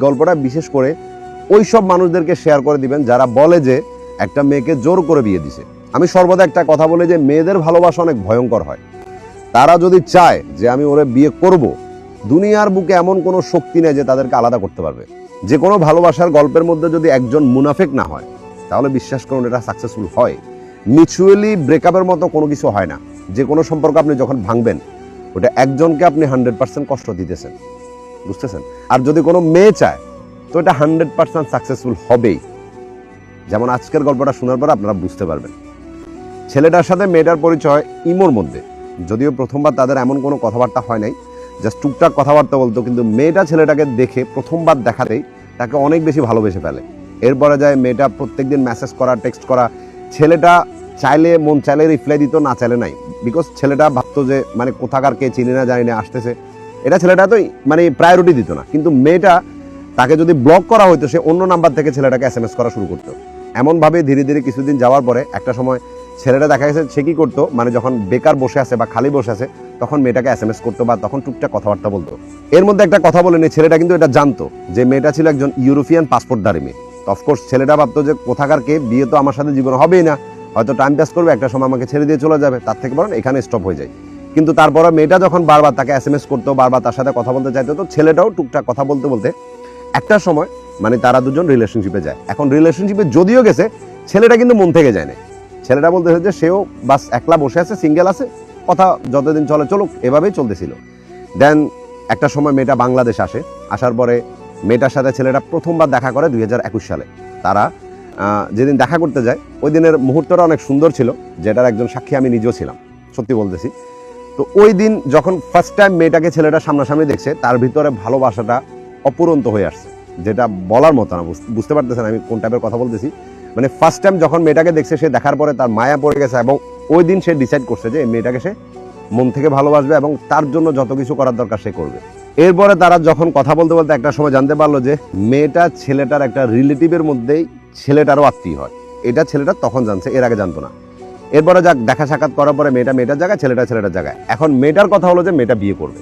গল্পটা বিশেষ করে ওই সব মানুষদেরকে শেয়ার করে দিবেন যারা বলে যে একটা মেয়েকে জোর করে বিয়ে দিছে। আমি সর্বদা একটা কথা বলি যে মেয়েদের ভালোবাসা অনেক ভয়ঙ্কর হয়। তারা যদি চায় যে আমি ওরে বিয়ে করব, দুনিয়ার বুকে এমন কোনো শক্তি নেই যে তাদেরকে আলাদা করতে পারবে। যে কোনো ভালোবাসার গল্পের মধ্যে যদি একজন মুনাফেক না হয় তাহলে বিশ্বাস করুন এটা সাকসেসফুল হয়। মিউচুয়ালি ব্রেকআপের মতো কোনো কিছু হয় না। যে কোনো সম্পর্ক আপনি যখন ভাঙবেন ওটা একজনকে আপনি 100% কষ্ট দিতেছেন, বুঝতেছেন? আর যদি কোনো মেয়ে চায় তো এটা 100% সাকসেসফুল হবেই। যেমন আজকের গল্পটা শোনার পর আপনারা বুঝতে পারবেন। ছেলেটার সাথে মেয়েটার পরিচয় ইমোর মধ্যে, যদিও প্রথমবার তাদের এমন কোনো কথাবার্তা হয় নাই, জাস্ট টুকটাক কথাবার্তা বলতো, কিন্তু মেয়েটা ছেলেটাকে দেখে প্রথমবার দেখাতেই তাকে অনেক বেশি ভালোবেসে ফেলে। এরপরে যায় মেয়েটা প্রত্যেকদিন মেসেজ করা, টেক্সট করা। ছেলেটা চাইলে মন চাইলে রিপ্লাই দিত, না চাইলে নাই, বিকজ ছেলেটা ভাবতো যে মানে কোথাকার কে চিনি না জানি না আসতেছে, এটা ছেলেটা তো মানে প্রায়োরিটি দিত না। কিন্তু মেয়েটা তাকে যদি ব্লক করা হইতো সে অন্য নাম্বার থেকে ছেলেটাকে SMS করা শুরু করতো। এমনভাবে ধীরে ধীরে কিছুদিন যাওয়ার পরে একটা সময় ছেলেটা দেখা গেছে সে কি করতো, মানে যখন বেকার বসে আছে বা খালি বসে আছে তখন মেয়েটাকে SMS করতো বা তখন টুকটাক কথাবার্তা বলতো। এর মধ্যে একটা কথা বলেনি, ছেলেটা কিন্তু এটা জানতো যে মেয়েটা ছিল একজন ইউরোপিয়ান পাসপোর্টধারী মেয়ে। তো অফকোর্স ছেলেটা ভাবতো যে কোথাকার কে, বিয়ে তো আমার সাথে জীবনে হবেই না, হয়তো টাইম পাস করবে, একটা সময় আমাকে ছেড়ে দিয়ে চলে যাবে, তার থেকে বরং এখানে স্টপ হয়ে যায়। কিন্তু তারপরে মেয়েটা যখন বারবার তাকে SMS করতো, বারবার তার সাথে কথা বলতে চাইতো, তো ছেলেটাও টুকটাক কথা বলতে বলতে একটা সময় মানে তারা দুজন রিলেশনশিপে যায়। এখন রিলেশনশিপে যদিও গেছে, ছেলেটা কিন্তু মন থেকে যায় না। ছেলেটা বলতেছে যে সেও বাস একলা বসে আছে, সিঙ্গেল আছে, কথা যতদিন চলে চলুক, এভাবেই চলতেছিল। দেন একটা সময় মেয়েটা বাংলাদেশ আসে, আসার পরে মেয়েটার সাথে ছেলেটা প্রথমবার দেখা করে 2021 সালে। তারা যেদিন দেখা করতে যায় ওই দিনের মুহূর্তটা অনেক সুন্দর ছিল, যেটার একজন সাক্ষী আমি নিজেও ছিলাম, সত্যি বলতেছি। তো ওই দিন যখন ফার্স্ট টাইম মেয়েটাকে ছেলেটা সামনাসামনি দেখছে, তার ভিতরে ভালোবাসাটা অপুরন্ত হয়ে আসছে, যেটা বলার মতো না। বুঝতে পারতেছেন আমি কোন টাইপের কথা বলতেছি? মানে ফার্স্ট টাইম যখন মেয়েটাকে দেখছে, সে দেখার পরে তার মায়া পড়ে গেছে এবং ওই দিন সে ডিসাইড করছে যে এই মেয়েটাকে সে মন থেকে ভালোবাসবে এবং তার জন্য যত কিছু করার দরকার সে করবে। এরপরে তারা যখন কথা বলতে বলতে একটা সময় জানতে পারলো যে মেয়েটা ছেলেটার একটা রিলেটিভের মধ্যেই ছেলেটারও আত্মীয় হয়। এটা ছেলেটা তখন জানছে, এর আগে জানতো না। এরপরে যাক দেখা সাক্ষাৎ করার পরে মেয়েটা মেয়েটার জায়গায়, ছেলেটা ছেলেটার জায়গায়। এখন মেয়েটার কথা হলো যে মেয়েটা বিয়ে করবে,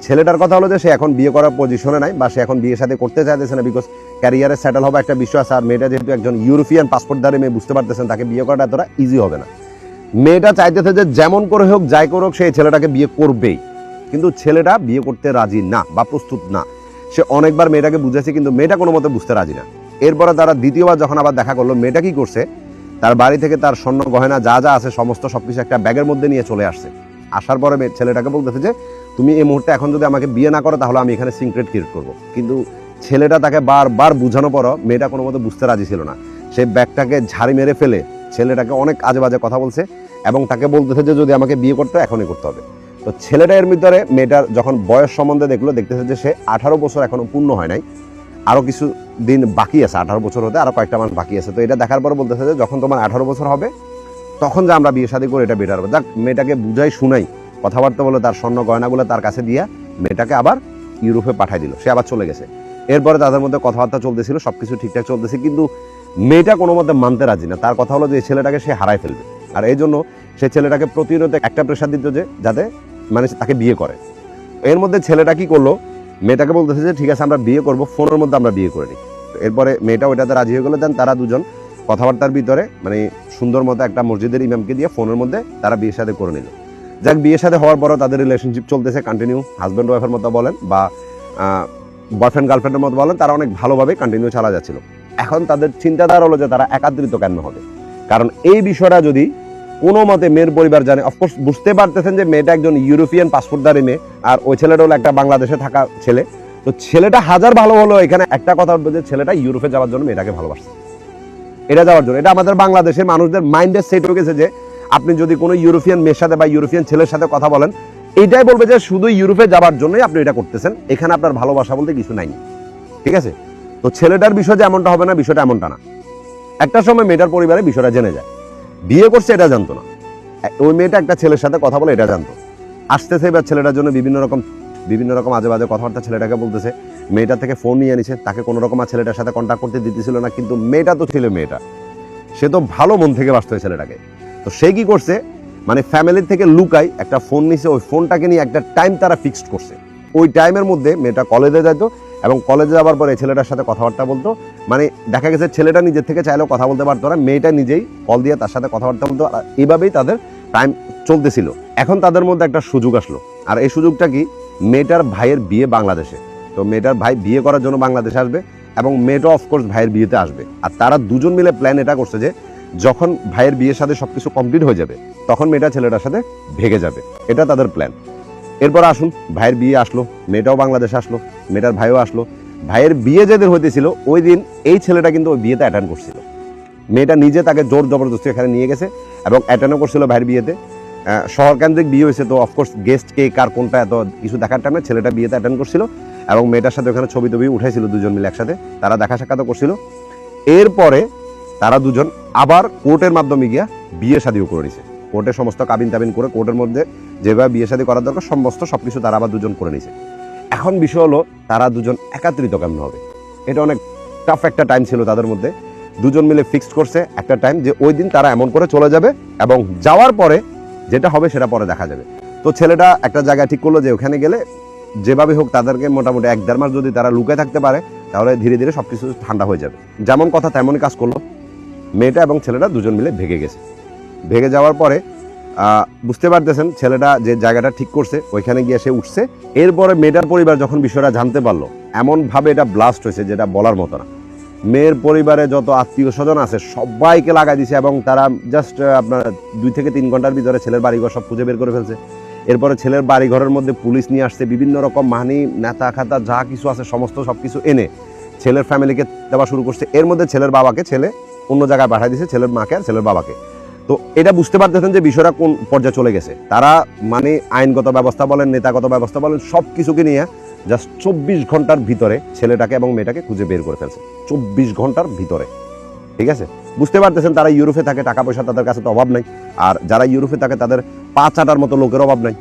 ছেলেটার কথা হলো যে সে এখন বিয়ে করার পজিশনে নাই বা সে এখন বিয়ে সাথে করতে চাইতেছে না, বিকজ ক্যারিয়ারে সেটেল হবে একটা বিষয় আছে। আর মেয়েটা যেহেতু একজন ইউরোপিয়ান পাসপোর্টধারী মেয়ে, বুঝতে পারতেছেন তাকে বিয়ে করাটা এতটা ইজি হবে না। মেয়েটা চাইতেছে যে যেমন করে হোক যাই করে হোক সে ছেলেটাকে বিয়ে করবেই, কিন্তু ছেলেটা বিয়ে করতে রাজি না বা প্রস্তুত না। সে অনেকবার মেয়েটাকে বুঝেছে কিন্তু মেয়েটা কোনো মতে বুঝতে রাজি না। এরপরে তারা দ্বিতীয়বার যখন আবার দেখা করলো, মেয়েটা কি করছে, তার বাড়ি থেকে তার স্বর্ণ গয়না যা যা আছে সমস্ত সবকিছু একটা ব্যাগের মধ্যে নিয়ে চলে আসছে। আসার পরে ছেলেটাকে বলতেছে যে তুমি এই মুহূর্তে এখন যদি আমাকে বিয়ে না করো তাহলে আমি এখানে সিক্রেট ক্রিয়েট করবো। কিন্তু ছেলেটা তাকে বারবার বোঝানো পরও মেয়েটা কোনো মতে বুঝতে রাজি ছিল না। সে ব্যাগটাকে ঝাড়ি মেরে ফেলে ছেলেটাকে অনেক আজে বাজে কথা বলছে এবং তাকে বলতেছে যে যদি আমাকে বিয়ে করতে এখনই করতে হবে। তো ছেলেটা এর ভিতরে মেয়েটার যখন বয়স সম্বন্ধে দেখলো, দেখতেছে যে সে 18 বছর এখনো পূর্ণ হয় নাই, আরো কিছু দিন বাকি আছে, 18 বছর হতে আরো কয়েকটা মাস বাকি আছে। তো এটা দেখার পর বলতেছে যে যখন তোমার 18 বছর হবে তখন যে আমরা বিয়ে শাদী করে এটা বেটার হবে। যাক মেয়েটাকে বুঝাই শুনাই কথাবার্তা বলে তার স্বর্ণ গয়নাগুলো তার কাছে দিয়া মেয়েটাকে আবার ইউরোপে পাঠাই দিল, সে আবার চলে গেছে। এরপরে তাদের মধ্যে কথাবার্তা চলতেছিল, সবকিছু ঠিকঠাক চলতেছে, কিন্তু মেয়েটা কোনো মতে মানতে রাজি না। তার কথা হলো যে ছেলেটাকে সে হারাই ফেলবে, আর এই জন্য সে ছেলেটাকে প্রতিনিয়ত একটা প্রেশার দিত যে যাতে মানে তাকে বিয়ে করে। এর মধ্যে ছেলেটা কি করলো, মেয়েটাকে বলতেছে যে ঠিক আছে আমরা বিয়ে করবো, ফোনের মধ্যে আমরা বিয়ে করে নিই। এরপরে মেয়েটা ওইটাতে রাজি হয়ে গেলো। দেন তারা দুজন কথাবার্তার ভিতরে মানে সুন্দর মতো একটা মসজিদের ইমামকে দিয়ে ফোনের মধ্যে তারা বিয়ে সাথে করে নিল। যাক বিয়ে সাথে হওয়ার পরও তাদের রিলেশনশিপ চলতেছে কন্টিনিউ, হাজব্যান্ড ওয়াইফের মতো বলেন বা বয়ফ্রেন্ড গার্লফ্রেন্ডের মতো বলেন, তারা অনেক ভালোভাবে কন্টিনিউ চালা যাচ্ছিল। এখন তাদের চিন্তাধারা হলো যে তারা একাত্রিত কেন হবে, কারণ এই বিষয়টা যদি কোনো মতে মেয়ের পরিবার জানে, অফকোর্স বুঝতে পারতেছেন যে মেয়েটা একজন ইউরোপিয়ান পাসপোর্টধারী মেয়ে আর ওই ছেলেটা হলো একটা বাংলাদেশে থাকা ছেলে। তো ছেলেটা হাজার ভালো হলো, এখানে একটা কথা উঠবে যে ছেলেটা ইউরোপে যাওয়ার জন্য মেয়েটাকে ভালোবাসছে, এটা যাওয়ার জন্য। এটা আমাদের বাংলাদেশের মানুষদের মাইন্ডে সেট হয়ে গেছে যে আপনি যদি কোনো ইউরোপিয়ান মেয়ের সাথে বা ইউরোপিয়ান ছেলের সাথে কথা বলেন, এইটাই বলবে যে শুধু ইউরোপে যাওয়ার জন্যই আপনি এটা করতেছেন, এখানে আপনার ভালোবাসা বলতে কিছু নাই, ঠিক আছে? তো ছেলেটার বিষয় যে এমনটা হবে না, বিষয়টা এমনটা না। একটা সময় মেয়েটার পরিবারে বিষয়টা জেনে যায়, বিয়ে করছে এটা জানতো না। ওই মেয়েটা একটা ছেলের সাথে কথা বলে এটা জানতো। আসতেছে এবার ছেলেটার জন্য বিভিন্ন রকম আজে বাজে কথাবার্তা ছেলেটাকে বলতেছে, মেয়েটা থেকে ফোন নিয়ে নিছে, তাকে কোনো রকম আর ছেলেটার সাথে কন্ট্যাক্ট করতে দিতেছিল না। কিন্তু মেয়েটা তো ছিল মেয়েটা, সে তো ভালো মন থেকে বাসত ছেলেটাকে। তো সে কি করছে, মানে ফ্যামিলির থেকে লুকাই একটা ফোন নিছে, ওই ফোনটাকে নিয়ে একটা টাইম তারা ফিক্সড করছে। ওই টাইমের মধ্যে মেয়েটা কলেজে যাইতো এবং কলেজে যাওয়ার পরে ছেলেটার সাথে কথাবার্তা বলতো, মানে দেখা গেছে ছেলেটা নিজের থেকে চাইলেও কথা বলতে পারতো না, মেয়েটা নিজেই কল দিয়ে তার সাথে কথাবার্তা বলতো। আর এইভাবেই তাদের টাইম চলতেছিল। এখন তাদের মধ্যে একটা সুযোগ আসলো, আর এই সুযোগটা কি, মেয়েটার ভাইয়ের বিয়ে বাংলাদেশে। তো মেয়েটার ভাই বিয়ে করার জন্য বাংলাদেশে আসবে এবং মেয়েটা অফকোর্স ভাইয়ের বিয়েতে আসবে। আর তারা দুজন মিলে প্ল্যান এটা করছে যে যখন ভাইয়ের বিয়ের সাথে সবকিছু কমপ্লিট হয়ে যাবে তখন মেয়েটা ছেলেটার সাথে ভেগে যাবে, এটা তাদের প্ল্যান। এরপর আসুন, ভাইয়ের বিয়ে আসলো, মেয়েটাও বাংলাদেশে আসলো, মেয়েটার ভাইও আসলো। ভাইয়ের বিয়ে যেদিন হইতেছিল ওই দিন এই ছেলেটা কিন্তু ওই বিয়েতে অ্যাটেন্ড করছিল। মেয়েটা নিজে তাকে জোর জবরদস্তি এখানে নিয়ে গেছে এবং অ্যাটেন্ডও করছিল ভাইয়ের বিয়েতে। শহরকেন্দ্রিক বিয়ে হয়েছে, তো অফকোর্স গেস্ট কে কার কোনটা এত কিছু দেখার টাইমে ছেলেটা বিয়েতে অ্যাটেন্ড করছিল এবং মেয়েটার সাথে ওখানে ছবি টবি উঠাইছিল দুজন মিলে একসাথে, তারা দেখা সাক্ষাৎ করছিল। এরপরে তারা দুজন আবার কোর্টের মাধ্যমে গিয়া বিয়ে শাদিও করে নিছে। কোর্টে সমস্ত কাবিন তাবিন করে কোর্টের মধ্যে যেভাবে বিয়ে শাদী করার দরকার সমস্ত সবকিছু তারা আবার দুজন করে নিছে। এখন বিষয় হলো তারা দুজন একাত্রিত কেমন হবে। এটা অনেক টাফ একটা টাইম ছিল তাদের মধ্যে। দুজন মিলে ফিক্সড করছে একটা টাইম যে ওই দিন তারা এমন করে চলে যাবে এবং যাওয়ার পরে যেটা হবে সেটা পরে দেখা যাবে। তো ছেলেটা একটা জায়গা ঠিক করলো যে ওখানে গেলে যেভাবে হোক তাদেরকে মোটামুটি 1-1.5 মাস যদি তারা লুকে থাকতে পারে তাহলে ধীরে ধীরে সবকিছু ঠান্ডা হয়ে যাবে। যেমন কথা তেমনই কাজ করলো। মেয়েটা এবং ছেলেটা দুজন মিলে ভেগে গেছে। ভেগে যাওয়ার পরে বুঝতে পারতেছেন ছেলেটা যে জায়গাটা ঠিক করছে ওইখানে গিয়ে সে উঠছে। এরপরে মেয়েটার পরিবার যখন বিষয়টা জানতে পারলো, এমনভাবে এটা ব্লাস্ট হয়েছে যেটা বলার মতো না। মেয়ের পরিবারে যত আত্মীয় স্বজন আছে সবাইকে লাগাই দিছে এবং তারা জাস্ট আপনার 2 থেকে 3 ঘন্টার ভিতরে ছেলের বাড়িঘর সব খুঁজে বের করে ফেলছে। এরপরে ছেলের বাড়িঘরের মধ্যে পুলিশ নিয়ে আসছে, বিভিন্ন রকম মানি নেতা খাতা যা কিছু আছে সমস্ত সবকিছু এনে ছেলের ফ্যামিলিকে দেওয়া শুরু করছে। এর মধ্যে ছেলের বাবাকে ছেলে অন্য জায়গায় পাঠিয়ে দিয়েছে, ছেলের মাকে আর ছেলের বাবাকে। তো এটা বুঝতে পারতেছেন যে বিষয়টা কোন পর্যায়ে চলে গেছে। তারা মানে আইনগত ব্যবস্থা বলেন, নেতাগত ব্যবস্থা বলেন, সব কিছুকে নিয়ে জাস্ট 24 ঘন্টার ভিতরে ছেলেটাকে এবং মেয়েটাকে খুঁজে বের করে ফেলছে। 24 ঘন্টার ভিতরে, ঠিক আছে? বুঝতে পারতেছেন তারা ইউরোপে থাকে, টাকা পয়সা তাদের কাছে তো অভাব নাই। আর যারা ইউরোপে থাকে তাদের 5 আটার মতো লোকের অভাব নাই,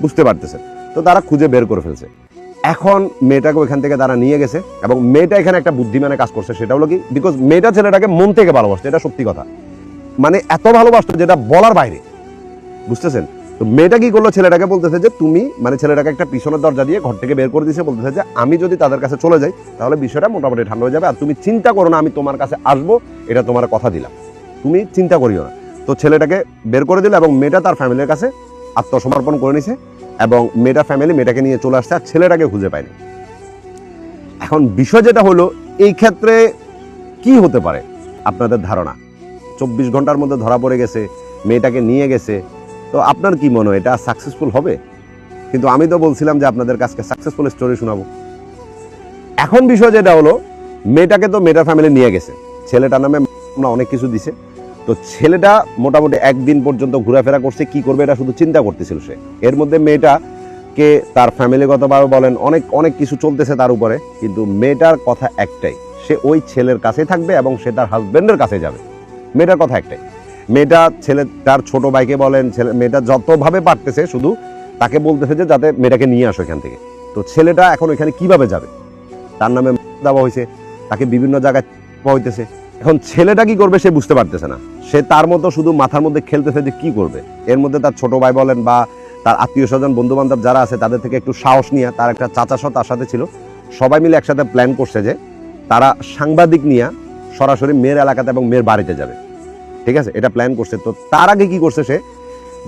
বুঝতে পারতেছেন। তো তারা খুঁজে বের করে ফেলছে। এখন মেয়েটাকে ওইখান থেকে তারা নিয়ে গেছে এবং মেয়েটা এখানে একটা বুদ্ধিমানে কাজ করছে। সেটা হলো কি, বিকজ মেয়েটা ছেলেটাকে মন থেকে ভালোবাসতো, এটা সত্যি কথা। মানে এত ভালোবাসতো যেটা বলার বাইরে, বুঝতেছেন? তো মেয়েটা কি করলো, ছেলেটাকে বলতেছে যে তুমি, মানে ছেলেটাকে একটা পিছনের দরজা দিয়ে ঘর থেকে বের করে দিয়েছে, বলতেছে যে আমি যদি তাদের কাছে চলে যাই তাহলে বিষয়টা মোটামুটি ঠান্ডা হয়ে যাবে, আর তুমি চিন্তা করো না, আমি তোমার কাছে আসবো, এটা তোমার কথা দিলাম, তুমি চিন্তা করিও না। তো ছেলেটাকে বের করে দিল এবং মেয়েটা তার ফ্যামিলির কাছে আত্মসমর্পণ করে নিছে এবং মেয়েটা ফ্যামিলি মেয়েটাকে নিয়ে চলে আসছে আর ছেলেটাকে খুঁজে পায়নি। এখন বিষয় যেটা হলো, এই ক্ষেত্রে কি হতে পারে আপনাদের ধারণা? 24 ঘন্টার মধ্যে ধরা পড়ে গেছে, মেয়েটাকে নিয়ে গেছে। তো আপনার কি মনে হয় এটা সাকসেসফুল হবে? কিন্তু আমি তো বলছিলাম যে আপনাদের কাছে সাকসেসফুল স্টোরি শোনাবো। এখন বিষয় যেটা হলো, মেয়েটাকে তো মেয়েটার ফ্যামিলি নিয়ে গেছে, ছেলেটার নামে আমরা অনেক কিছু দিছে। তো ছেলেটা মোটামুটি একদিন পর্যন্ত ঘোরাফেরা করছে, কি করবে এটা শুধু চিন্তা করতেছিল সে। এর মধ্যে মেয়েটাকে তার ফ্যামিলিগতভাবে বলেন অনেক অনেক কিছু চলতেছে তার উপরে, কিন্তু মেয়েটার কথা একটাই, সে ওই ছেলের কাছে থাকবে এবং সে তার হাজবেন্ডের কাছে যাবে। মেয়েটার কথা একটাই। মেয়েটা ছেলে তার ছোট ভাইকে বলেন, মেয়েটা যতভাবে পারতেছে শুধু তাকে বলতেছে যে যাতে মেয়েটাকে নিয়ে আসো এখান থেকে। তো ছেলেটা এখন ওইখানে কিভাবে যাবে? তার নামে দেওয়া হয়েছে, তাকে বিভিন্ন জায়গায় হইতেছে। এখন ছেলেটা কি করবে সে বুঝতে পারতেছে না। সে তার মতো শুধু মাথার মধ্যে খেলতেছে যে কি করবে। এর মধ্যে তার ছোট ভাই বলেন বা তার আত্মীয় স্বজন বন্ধু বান্ধব যারা আছে তাদের থেকে একটু সাহস নিয়ে, তার একটা চাচাশো তার সাথে ছিল, সবাই মিলে একসাথে প্ল্যান করছে যে তারা সাংবাদিক নিয়ে সরাসরি মেয়ের এলাকাতে এবং মেয়ের বাড়িতে যাবে, ঠিক আছে? এটা প্ল্যান করছে। তো তার আগে কি করছে, সে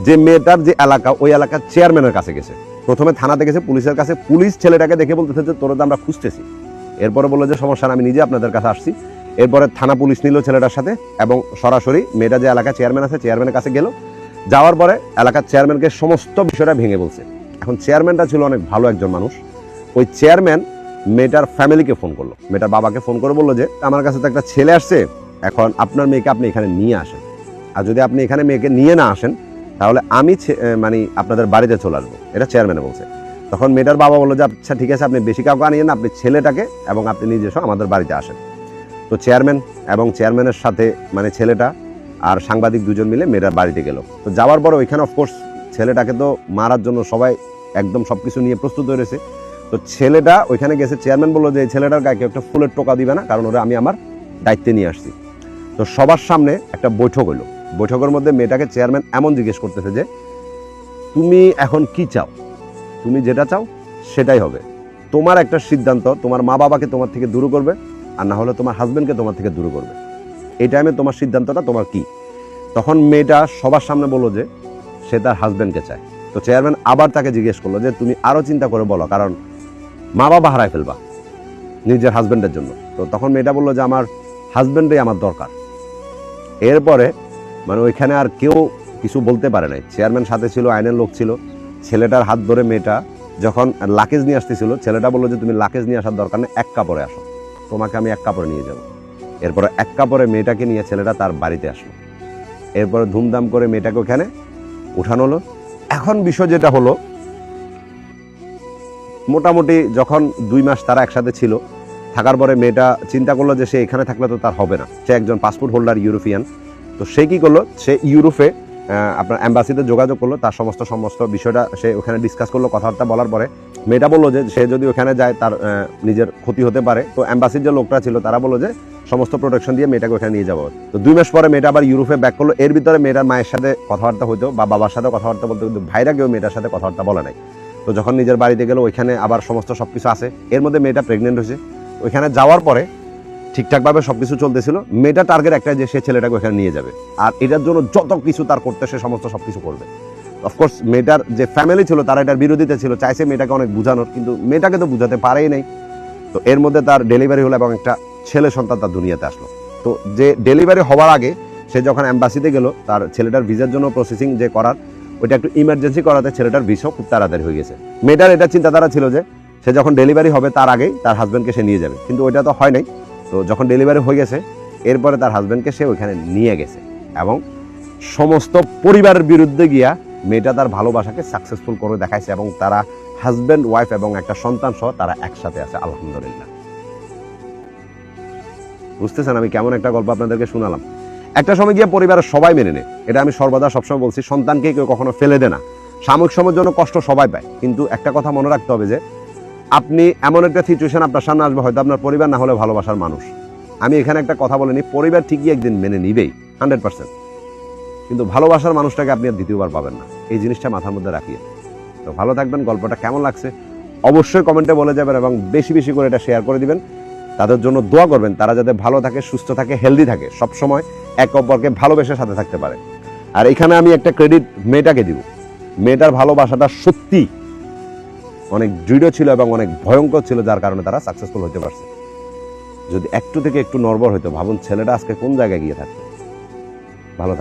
যে মেয়েটার যে এলাকা ওই এলাকার চেয়ারম্যানের কাছে গেছে। প্রথমে থানাতে গেছে, পুলিশের কাছে। পুলিশ ছেলেটাকে দেখে বলতেছে যে তোরা তো আমরা খুঁজতেছি। এরপরে বললো যে সমস্যা না, আমি নিজে আপনাদের কাছে আসছি। এরপরে থানা পুলিশ নিল ছেলেটার সাথে এবং সরাসরি মেয়েটা যে এলাকার চেয়ারম্যান আছে চেয়ারম্যানের কাছে গেল। যাওয়ার পরে এলাকার চেয়ারম্যানকে সমস্ত বিষয়টা ভেঙে বলছে। এখন চেয়ারম্যানটা ছিল অনেক ভালো একজন মানুষ। ওই চেয়ারম্যান মেয়েটার ফ্যামিলিকে ফোন করলো, মেয়েটার বাবাকে ফোন করে বললো যে আমার কাছে তো একটা ছেলে আসছে, এখন আপনার মেয়েকে আপনি এখানে নিয়ে আসেন, আর যদি আপনি এখানে মেয়েকে নিয়ে না আসেন তাহলে আমি মানে আপনাদের বাড়িতে চলে আসবো। এটা চেয়ারম্যানে বলছে। তখন মেয়েটার বাবা বললো যে আচ্ছা ঠিক আছে, আপনি বেশি কাউকে আনিয়েন না, আপনি ছেলেটাকে এবং আপনি নিজস্ব আমাদের বাড়িতে আসেন। তো চেয়ারম্যান এবং চেয়ারম্যানের সাথে মানে ছেলেটা আর সাংবাদিক দুজন মিলে মেয়েটার বাড়িতে গেল। তো যাওয়ার পরে ওইখানে অফকোর্স ছেলেটাকে তো মারার জন্য সবাই একদম সবকিছু নিয়ে প্রস্তুত হয়েছে। তো ছেলেটা ওইখানে গেছে। চেয়ারম্যান বললো যে ছেলেটার গায়ে কেউ একটা ফুলের টোকা দিবে না, কারণ ওরা আমি আমার দায়িত্বে নিয়ে আসছি। তো সবার সামনে একটা বৈঠক হলো। বৈঠকের মধ্যে মেয়েটাকে চেয়ারম্যান এমন জিজ্ঞেস করতেছে যে তুমি এখন কি চাও, তুমি যেটা চাও সেটাই হবে, তোমার একটা সিদ্ধান্ত, তোমার মা বাবাকে তোমার থেকে দূর করবে, আর না হলে তোমার হাজবেন্ডকে তোমার থেকে দূর করবে। এই টাইমে তোমার সিদ্ধান্তটা তোমার কি? তখন মেয়েটা সবার সামনে বললো যে সে তার হাজবেন্ডকে চায়। তো চেয়ারম্যান আবার তাকে জিজ্ঞেস করলো যে তুমি আরো চিন্তা করে বলো, কারণ মা বাবা হারায় ফেলবা নিজের হাজবেন্ডের জন্য। তো তখন মেয়েটা বললো যে আমার হাজবেন্ডই আমার দরকার। এরপরে মানে ওইখানে আর কেউ কিছু বলতে পারে নাই। চেয়ারম্যান সাথে ছিল, আইনের লোক ছিল। ছেলেটার হাত ধরে মেয়েটা যখন লাকেজ নিয়ে আসতেছিল, ছেলেটা বললো যে তুমি লাকেজ নিয়ে আসার দরকার নেই, এক কাপড়ে আসো, তোমাকে আমি এক কাপড়ে নিয়ে যাব। এরপরে এক কাপড়ে মেয়েটাকে নিয়ে ছেলেটা তার বাড়িতে আসলো। এরপরে ধুমধাম করে মেয়েটাকে ওখানে উঠানো হলো। এখন বিষয় যেটা হলো, মোটামুটি যখন 2 মাস তারা একসাথে ছিল, থাকার পরে মেয়েটা চিন্তা করলো যে সে এখানে থাকলে তো তার হবে না। সে একজন পাসপোর্ট হোল্ডার, ইউরোপিয়ান। তো সে কি করলো, সে ইউরোপে আপনার অ্যাম্বাসিতে যোগাযোগ করলো, তার সমস্ত বিষয়টা সে ওখানে ডিসকাস করলো। কথাবার্তা বলার পরে মেয়েটা বললো যে সে যদি ওখানে যায় তার নিজের ক্ষতি হতে পারে। তো অ্যাম্বাসির যে লোকটা ছিল তারা বললো যে সমস্ত প্রোটেকশন দিয়ে মেয়েটাকে ওখানে নিয়ে যাবো। তো 2 মাস পরে মেয়েটা আবার ইউরোপে ব্যাক করলো। এর ভিতরে মেয়েটার মায়ের সাথে কথাবার্তা হইতো বা বাবার সাথে কথাবার্তা বলতো, কিন্তু ভাইরা কেউ মেয়েটার সাথে কথাবার্তা বলে নাই। তো যখন নিজের বাড়িতে গেলো, ওইখানে আবার সমস্ত সবকিছু আছে। এর মধ্যে মেয়েটা প্রেগনেন্ট হয়েছে। ওইখানে যাওয়ার পরে ঠিকঠাকভাবে সবকিছু চলতেছিল। মেয়েটা টার্গেট একটাই যে সে ছেলেটাকে ওখানে নিয়ে যাবে, আর এটার জন্য যত কিছু তার করতে সে সমস্ত সবকিছু করবে। অফকোর্স মেয়েটার যে ফ্যামিলি ছিল তারা এটার বিরোধিতা ছিল, চাইছে মেয়েটাকে অনেক বোঝানোর, কিন্তু মেয়েটাকে তো বোঝাতে পারেই নাই। তো এর মধ্যে তার ডেলিভারি হলো এবং একটা ছেলে সন্তান তার দুনিয়াতে আসলো। তো যে ডেলিভারি হওয়ার আগে সে যখন অ্যাম্বাসিতে গেল, তার ছেলেটার ভিসার জন্য প্রসেসিং যে করার, ওইটা একটু ইমার্জেন্সি করাতে ছেলেটার ভিসা খুব তাড়াতাড়ি হয়ে গেছে। মেয়েটার এটা চিন্তাধারা ছিল যে সে যখন ডেলিভারি হবে তার আগেই তার হাজব্যান্ডকে সে নিয়ে যাবে, কিন্তু ওইটা তো হয় নাই। তো যখন ডেলিভারি হয়ে গেছে, এরপরে তার হাজব্যান্ডকে সে ওইখানে নিয়ে গেছে এবং সমস্ত পরিবারের বিরুদ্ধে গিয়া মেয়েটা তার ভালোবাসাকে সাকসেসফুল করে দেখাইছে এবং তারা হাজব্যান্ড, ওয়াইফ এবং একটা সন্তান সহ তারা একসাথে আছে, আলহামদুলিল্লাহ। বুঝতেছেন আমি কেমন একটা গল্প আপনাদেরকে শোনালাম? একটা সময় গিয়ে পরিবারের সবাই মেনে নেয়, এটা আমি সর্বদা সবসময় বলছি। সন্তানকে কেউ কখনো ফেলে দেয় না। সাময়িক সময়ের জন্য কষ্ট সবাই পায়, কিন্তু একটা কথা মনে রাখতে হবে যে আপনি এমন একটা সিচুয়েশন আপনার সামনে আসবে, হয়তো আপনার পরিবার না হলে ভালোবাসার মানুষ। আমি এখানে একটা কথা বলিনি, পরিবার ঠিকই একদিন মেনে নিবেই 100%, কিন্তু ভালোবাসার মানুষটাকে আপনি আর দ্বিতীয়বার পাবেন না। এই জিনিসটা মাথার মধ্যে রাখিয়ে। তো ভালো থাকবেন। গল্পটা কেমন লাগছে অবশ্যই কমেন্টে বলে যাবেন এবং বেশি বেশি করে এটা শেয়ার করে দিবেন। তাদের জন্য দোয়া করবেন, তারা যাতে ভালো থাকে, সুস্থ থাকে, হেলদি থাকে, সবসময় এক অপরকে ভালোবেসে সাথে থাকতে পারে। আর এখানে আমি একটা ক্রেডিট মেয়েটাকে দিব। মেয়েটার ভালোবাসাটা সত্যি অনেক দৃঢ় ছিল এবং অনেক ভয়ঙ্কর ছিল, যার কারণে তারা সাকসেসফুল হতে পারছে। যদি একটু থেকে একটু নড়বড় হইতো, ভাবুন ছেলেটা আজকে কোন জায়গায় গিয়ে থাকতো। ভালো থাকবে।